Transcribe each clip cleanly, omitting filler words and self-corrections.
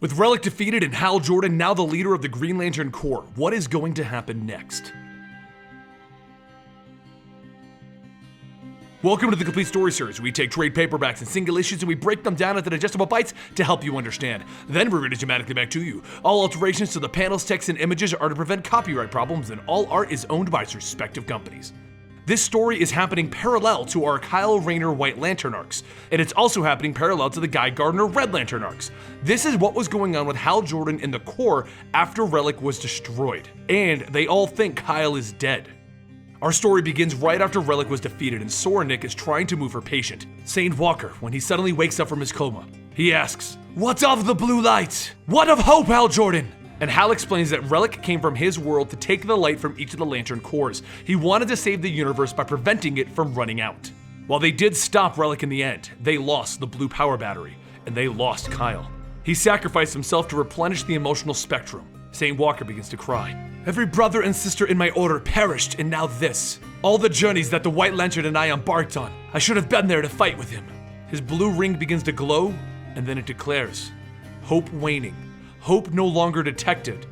With Relic defeated and Hal Jordan now the leader of the Green Lantern Corps, what is going to happen next? Welcome to the Complete Story Series. We take trade paperbacks and single issues and we break them down into digestible bites to help you understand. Then we read it dramatically back to you. All alterations to the panels, text, and images are to prevent copyright problems, and all art is owned by its respective companies. This story is happening parallel to our Kyle Rayner White Lantern arcs, and it's also happening parallel to the Guy Gardner Red Lantern arcs. This is what was going on with Hal Jordan in the Corps after Relic was destroyed, and they all think Kyle is dead. Our story begins right after Relic was defeated and Soranik is trying to move her patient, Saint Walker, when he suddenly wakes up from his coma. He asks, "What of the blue light? What of hope, Hal Jordan?" And Hal explains that Relic came from his world to take the light from each of the Lantern Corps. He wanted to save the universe by preventing it from running out. While they did stop Relic in the end, they lost the blue power battery, and they lost Kyle. He sacrificed himself to replenish the emotional spectrum. Saint Walker begins to cry. "Every brother and sister in my order perished, and now this. All the journeys that the White Lantern and I embarked on, I should have been there to fight with him." His blue ring begins to glow, and then it declares, "Hope waning. Hope no longer detected,"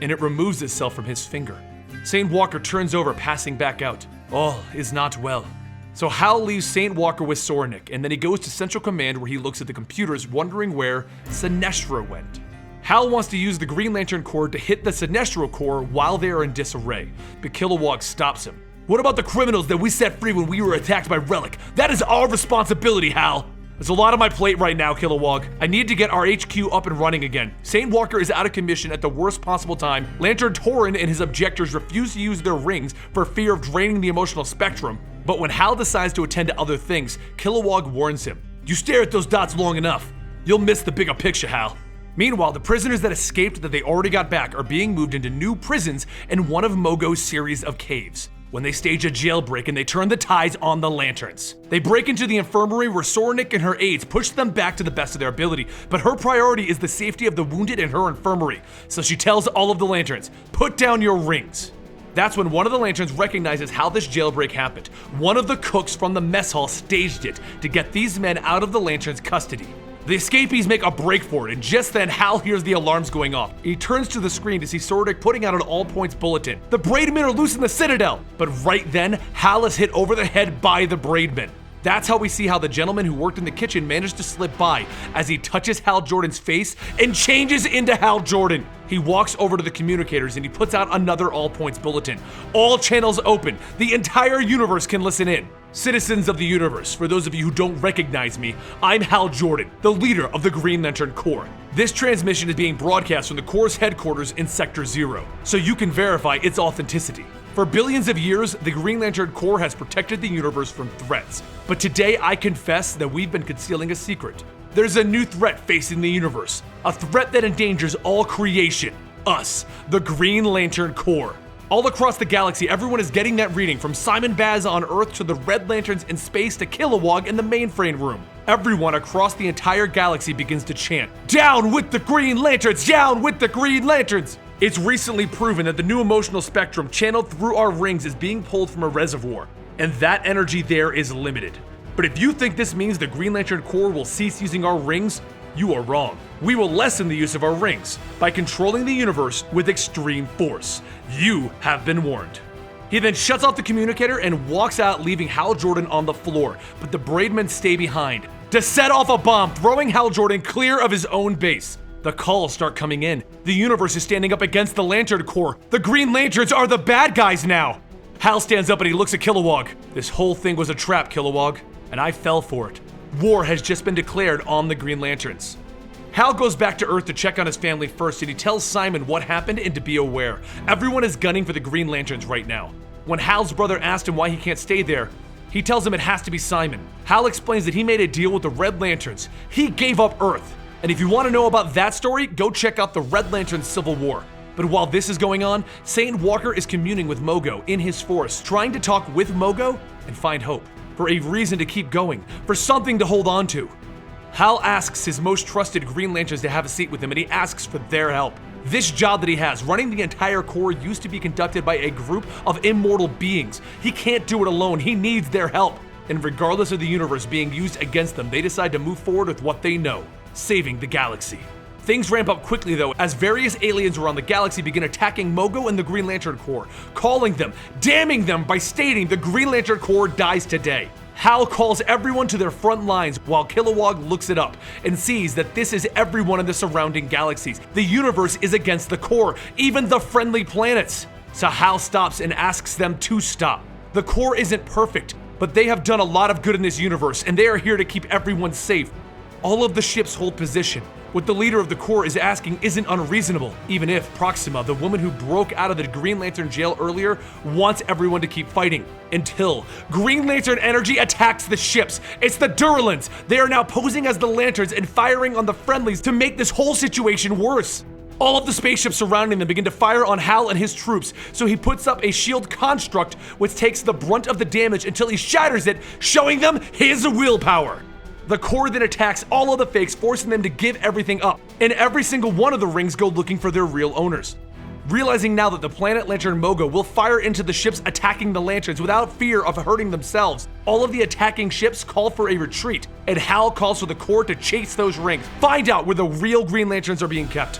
and it removes itself from his finger. Saint Walker turns over, passing back out. All is not well. So Hal leaves Saint Walker with Soranik, and then he goes to Central Command where he looks at the computers, wondering where Sinestro went. Hal wants to use the Green Lantern Corps to hit the Sinestro Corps while they are in disarray, but Kilowog stops him. "What about the criminals that we set free when we were attacked by Relic? That is our responsibility, Hal." "There's a lot on my plate right now, Kilowog. I need to get our HQ up and running again. Saint Walker is out of commission at the worst possible time. Lantern Tauren and his objectors refuse to use their rings for fear of draining the emotional spectrum. But when Hal decides to attend to other things, Kilowog warns him. "You stare at those dots long enough. You'll miss the bigger picture, Hal." Meanwhile, the prisoners that escaped that they already got back are being moved into new prisons in one of Mogo's series of caves, when they stage a jailbreak and they turn the tides on the Lanterns. They break into the infirmary where Soranik and her aides push them back to the best of their ability, but her priority is the safety of the wounded in her infirmary, so she tells all of the Lanterns, "Put down your rings." That's when one of the Lanterns recognizes how this jailbreak happened. One of the cooks from the mess hall staged it to get these men out of the Lanterns' custody. The escapees make a break for it, and just then Hal hears the alarms going off. He turns to the screen to see Soranik putting out an all-points bulletin. The Braidmen are loose in the Citadel! But right then, Hal is hit over the head by the Braidmen. That's how we see how the gentleman who worked in the kitchen managed to slip by as he touches Hal Jordan's face and changes into Hal Jordan. He walks over to the communicators and he puts out another all-points bulletin. All channels open. The entire universe can listen in. "Citizens of the universe, for those of you who don't recognize me, I'm Hal Jordan, the leader of the Green Lantern Corps. This transmission is being broadcast from the Corps' headquarters in Sector 0, so you can verify its authenticity. For billions of years, the Green Lantern Corps has protected the universe from threats. But today I confess that we've been concealing a secret. There's a new threat facing the universe, a threat that endangers all creation. Us, the Green Lantern Corps. All across the galaxy, everyone is getting that reading, from Simon Baz on Earth to the Red Lanterns in space to Kilowog in the mainframe room. Everyone across the entire galaxy begins to chant, "Down with the Green Lanterns! Down with the Green Lanterns!" It's recently proven that the new emotional spectrum channeled through our rings is being pulled from a reservoir, and that energy there is limited. But if you think this means the Green Lantern Corps will cease using our rings, you are wrong. We will lessen the use of our rings by controlling the universe with extreme force. You have been warned. He then shuts off the communicator and walks out, leaving Hal Jordan on the floor, but the Braidmen stay behind to set off a bomb, throwing Hal Jordan clear of his own base. The calls start coming in. The universe is standing up against the Lantern Corps. The Green Lanterns are the bad guys now. Hal stands up and he looks at Kilowog. "This whole thing was a trap, Kilowog, and I fell for it. War has just been declared on the Green Lanterns." Hal goes back to Earth to check on his family first, and he tells Simon what happened and to be aware. Everyone is gunning for the Green Lanterns right now. When Hal's brother asked him why he can't stay there, he tells him it has to be Simon. Hal explains that he made a deal with the Red Lanterns. He gave up Earth. And if you want to know about that story, go check out the Red Lantern Civil War. But while this is going on, Saint Walker is communing with Mogo in his forest, trying to talk with Mogo and find hope, for a reason to keep going, for something to hold on to. Hal asks his most trusted Green Lanterns to have a seat with him, and he asks for their help. This job that he has, running the entire Corps, used to be conducted by a group of immortal beings. He can't do it alone. He needs their help. And regardless of the universe being used against them, they decide to move forward with what they know: saving the galaxy. Things ramp up quickly though, as various aliens around the galaxy begin attacking Mogo and the Green Lantern Corps, calling them, damning them by stating the Green Lantern Corps dies today. Hal calls everyone to their front lines while Kilowog looks it up and sees that this is everyone in the surrounding galaxies. The universe is against the Corps, even the friendly planets. So Hal stops and asks them to stop. The Corps isn't perfect, but they have done a lot of good in this universe and they are here to keep everyone safe. All of the ships hold position. What the leader of the Corps is asking isn't unreasonable, even if Proxima, the woman who broke out of the Green Lantern jail earlier, wants everyone to keep fighting. Until Green Lantern energy attacks the ships. It's the Durlans. They are now posing as the Lanterns and firing on the friendlies to make this whole situation worse. All of the spaceships surrounding them begin to fire on Hal and his troops, so he puts up a shield construct which takes the brunt of the damage until he shatters it, showing them his willpower. The Corps then attacks all of the fakes, forcing them to give everything up, and every single one of the rings go looking for their real owners. Realizing now that the planet Lantern Mogo will fire into the ships attacking the Lanterns without fear of hurting themselves, all of the attacking ships call for a retreat, and Hal calls for the Corps to chase those rings, find out where the real Green Lanterns are being kept.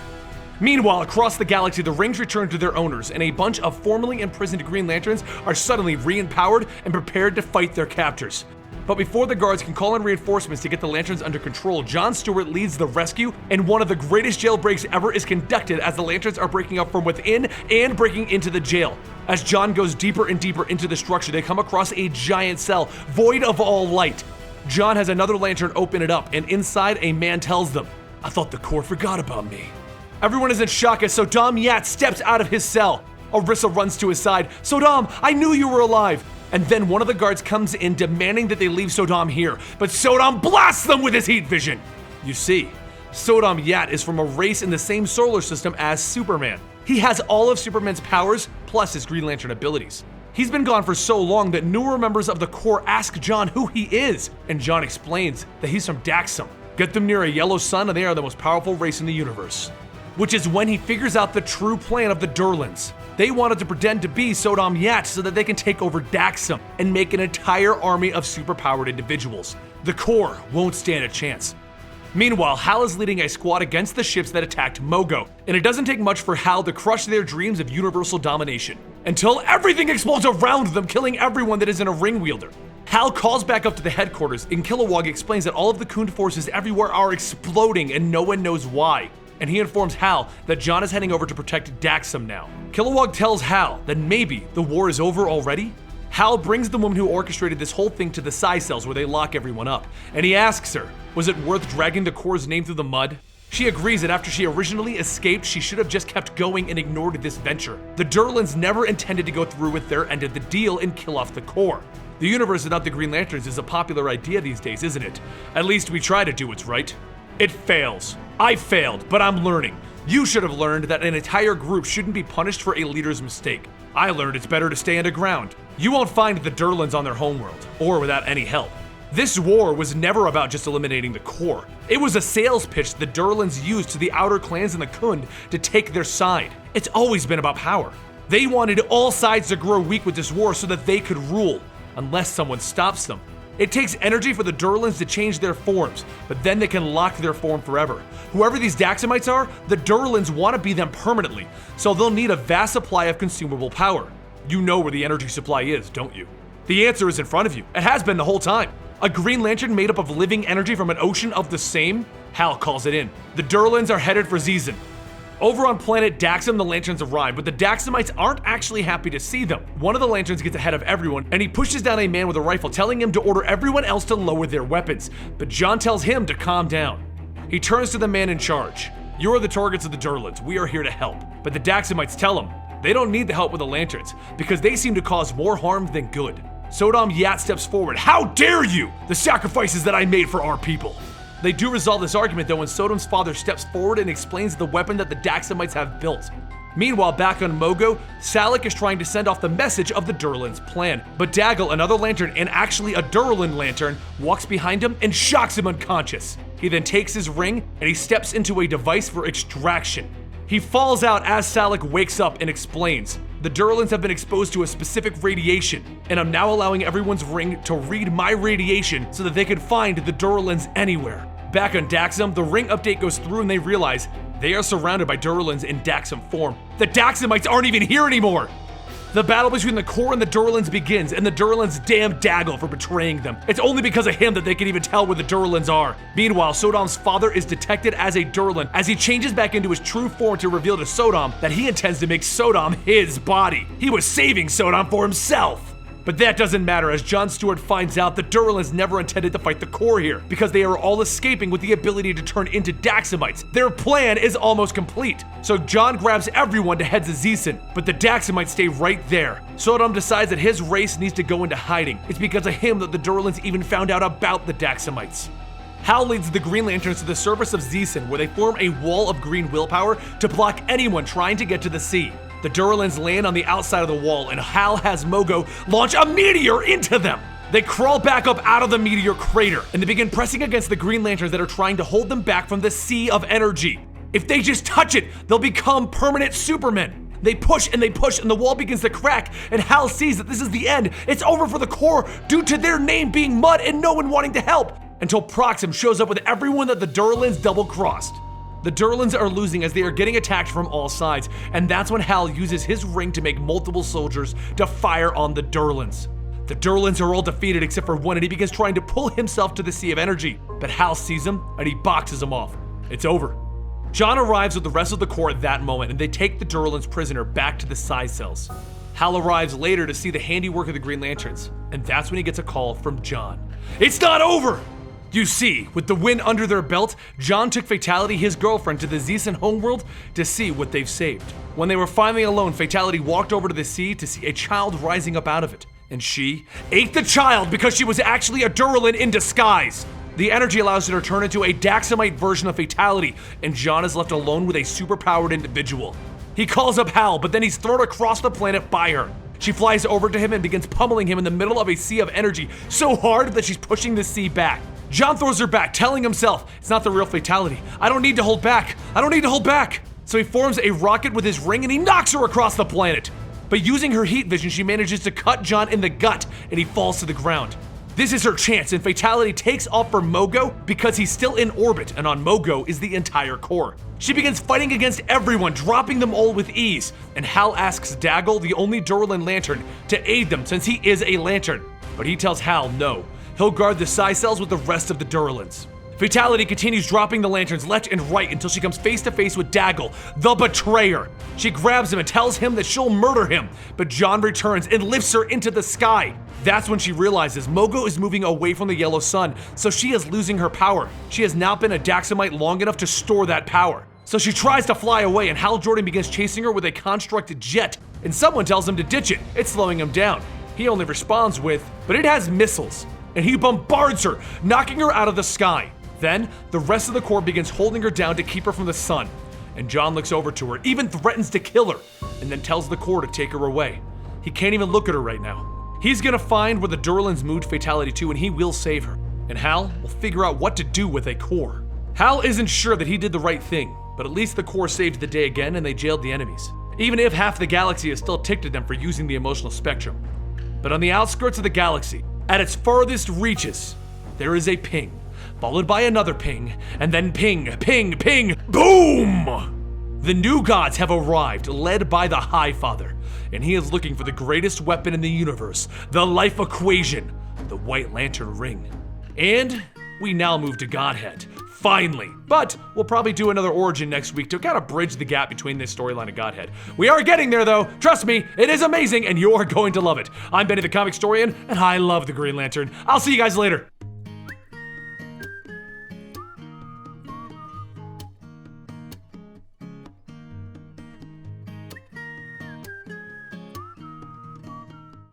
Meanwhile, across the galaxy, the rings return to their owners, and a bunch of formerly imprisoned Green Lanterns are suddenly re-empowered and prepared to fight their captors. But before the guards can call in reinforcements to get the Lanterns under control, John Stewart leads the rescue, and one of the greatest jailbreaks ever is conducted as the Lanterns are breaking up from within and breaking into the jail. As John goes deeper and deeper into the structure, they come across a giant cell, void of all light. John has another Lantern open it up, and inside a man tells them, "I thought the Corps forgot about me." Everyone is in shock as Sodam Yat steps out of his cell. Orissa runs to his side. "Sodam, I knew you were alive." And then one of the guards comes in demanding that they leave Sodam here, but Sodam blasts them with his heat vision. You see, Sodam Yat is from a race in the same solar system as Superman. He has all of Superman's powers, plus his Green Lantern abilities. He's been gone for so long that newer members of the Corps ask John who he is, and John explains that he's from Daxam. Get them near a yellow sun and they are the most powerful race in the universe. Which is when he figures out the true plan of the Durlans. They wanted to pretend to be Sodam Yat so that they can take over Daxam and make an entire army of superpowered individuals. The Corps won't stand a chance. Meanwhile, Hal is leading a squad against the ships that attacked Mogo, and it doesn't take much for Hal to crush their dreams of universal domination, until everything explodes around them, killing everyone that isn't a ring wielder. Hal calls back up to the headquarters, and Kilowog explains that all of the Khund forces everywhere are exploding and no one knows why. And he informs Hal that John is heading over to protect Daxam now. Kilowog tells Hal that maybe the war is over already. Hal brings the woman who orchestrated this whole thing to the Psi cells where they lock everyone up, and he asks her, was it worth dragging the Corps' name through the mud? She agrees that after she originally escaped, she should have just kept going and ignored this venture. The Durlans never intended to go through with their end of the deal and kill off the Corps. The universe without the Green Lanterns is a popular idea these days, isn't it? At least we try to do what's right. It fails. I failed, but I'm learning. You should have learned that an entire group shouldn't be punished for a leader's mistake. I learned it's better to stay underground. You won't find the Durlans on their homeworld, or without any help. This war was never about just eliminating the Corps. It was a sales pitch the Durlans used to the outer clans and the Khund to take their side. It's always been about power. They wanted all sides to grow weak with this war so that they could rule, unless someone stops them. It takes energy for the Durlans to change their forms, but then they can lock their form forever. Whoever these Daxamites are, the Durlans want to be them permanently, so they'll need a vast supply of consumable power. You know where the energy supply is, don't you? The answer is in front of you. It has been the whole time. A Green Lantern made up of living energy from an ocean of the same? Hal calls it in. The Durlans are headed for Zizan. Over on planet Daxam, the Lanterns arrive, but the Daxamites aren't actually happy to see them. One of the Lanterns gets ahead of everyone, and he pushes down a man with a rifle, telling him to order everyone else to lower their weapons. But John tells him to calm down. He turns to the man in charge. You are the targets of the Durlans. We are here to help. But the Daxamites tell him they don't need the help with the Lanterns, because they seem to cause more harm than good. Sodam Yat steps forward. How dare you! The sacrifices that I made for our people. They do resolve this argument though when Sodam's father steps forward and explains the weapon that the Daxamites have built. Meanwhile, back on Mogo, Salak is trying to send off the message of the Durlans' plan. But Daggle, another Lantern, and actually a Durlan Lantern, walks behind him and shocks him unconscious. He then takes his ring and he steps into a device for extraction. He falls out as Salak wakes up and explains, the Durlans have been exposed to a specific radiation, and I'm now allowing everyone's ring to read my radiation so that they can find the Durlans anywhere. Back on Daxam, the ring update goes through and they realize they are surrounded by Durlans in Daxam form. The Daxamites aren't even here anymore! The battle between the core and the Durlans begins, and the Durlans damn Daggle for betraying them. It's only because of him that they can even tell where the Durlans are. Meanwhile, Sodam's father is detected as a Durlan as he changes back into his true form to reveal to Sodam that he intends to make Sodam his body. He was saving Sodam for himself. But that doesn't matter as Jon Stewart finds out the Durlans never intended to fight the core here because they are all escaping with the ability to turn into Daxamites. Their plan is almost complete. So Jon grabs everyone to head to Zeeson, but the Daxamites stay right there. Sodam decides that his race needs to go into hiding. It's because of him that the Durlans even found out about the Daxamites. Hal leads the Green Lanterns to the surface of Zeeson where they form a wall of green willpower to block anyone trying to get to the sea. The Durlans land on the outside of the wall and Hal has Mogo launch a meteor into them. They crawl back up out of the meteor crater and they begin pressing against the Green Lanterns that are trying to hold them back from the sea of energy. If they just touch it, they'll become permanent Supermen. They push and the wall begins to crack and Hal sees that this is the end. It's over for the core due to their name being mud and no one wanting to help until Proxim shows up with everyone that the Durlans double-crossed. The Durlans are losing as they are getting attacked from all sides, and that's when Hal uses his ring to make multiple soldiers to fire on the Durlans. The Durlans are all defeated except for one, and he begins trying to pull himself to the Sea of Energy, but Hal sees him and he boxes him off. It's over. Jon arrives with the rest of the Corps at that moment, and they take the Durlans prisoner back to the Psi cells. Hal arrives later to see the handiwork of the Green Lanterns, and that's when he gets a call from Jon. It's not over! You see, with the win under their belt, Jon took Fatality, his girlfriend, to the Zeeson homeworld to see what they've saved. When they were finally alone, Fatality walked over to the sea to see a child rising up out of it. And she ate the child because she was actually a Durlan in disguise. The energy allows her to turn into a Daxamite version of Fatality, and Jon is left alone with a superpowered individual. He calls up Hal, but then he's thrown across the planet by her. She flies over to him and begins pummeling him in the middle of a sea of energy so hard that she's pushing the sea back. Jon throws her back, telling himself, it's not the real Fatality. I don't need to hold back. I don't need to hold back. So he forms a rocket with his ring and he knocks her across the planet. But using her heat vision, she manages to cut Jon in the gut and he falls to the ground. This is her chance and Fatality takes off for Mogo because he's still in orbit and on Mogo is the entire Corps. She begins fighting against everyone, dropping them all with ease. And Hal asks Daggle, the only Durlan Lantern, to aid them since he is a Lantern. But he tells Hal no. He'll guard the Psi cells with the rest of the Durlans. Fatality continues dropping the lanterns left and right until she comes face to face with Daggle, the betrayer. She grabs him and tells him that she'll murder him, but Jon returns and lifts her into the sky. That's when she realizes Mogo is moving away from the yellow sun, so she is losing her power. She has now been a Daxamite long enough to store that power. So she tries to fly away and Hal Jordan begins chasing her with a constructed jet, and someone tells him to ditch it. It's slowing him down. He only responds with, but it has missiles. And he bombards her, knocking her out of the sky. Then, the rest of the Corps begins holding her down to keep her from the sun. And Jon looks over to her, even threatens to kill her, and then tells the Corps to take her away. He can't even look at her right now. He's gonna find where the Durlans moved Fatality to and he will save her. And Hal will figure out what to do with a Corps. Hal isn't sure that he did the right thing, but at least the Corps saved the day again and they jailed the enemies. Even if half the galaxy is still ticked at them for using the emotional spectrum. But on the outskirts of the galaxy, at its farthest reaches, there is a ping, followed by another ping, and then ping, ping, ping, boom! The new gods have arrived, led by the High Father, and he is looking for the greatest weapon in the universe, the life equation, the White Lantern Ring. And we now move to Godhead, finally. But we'll probably do another origin next week to kind of bridge the gap between this storyline and Godhead. We are getting there though, trust me, it is amazing and you are going to love it. I'm Benny the Comicstorian, and I love the Green Lantern. I'll see you guys later.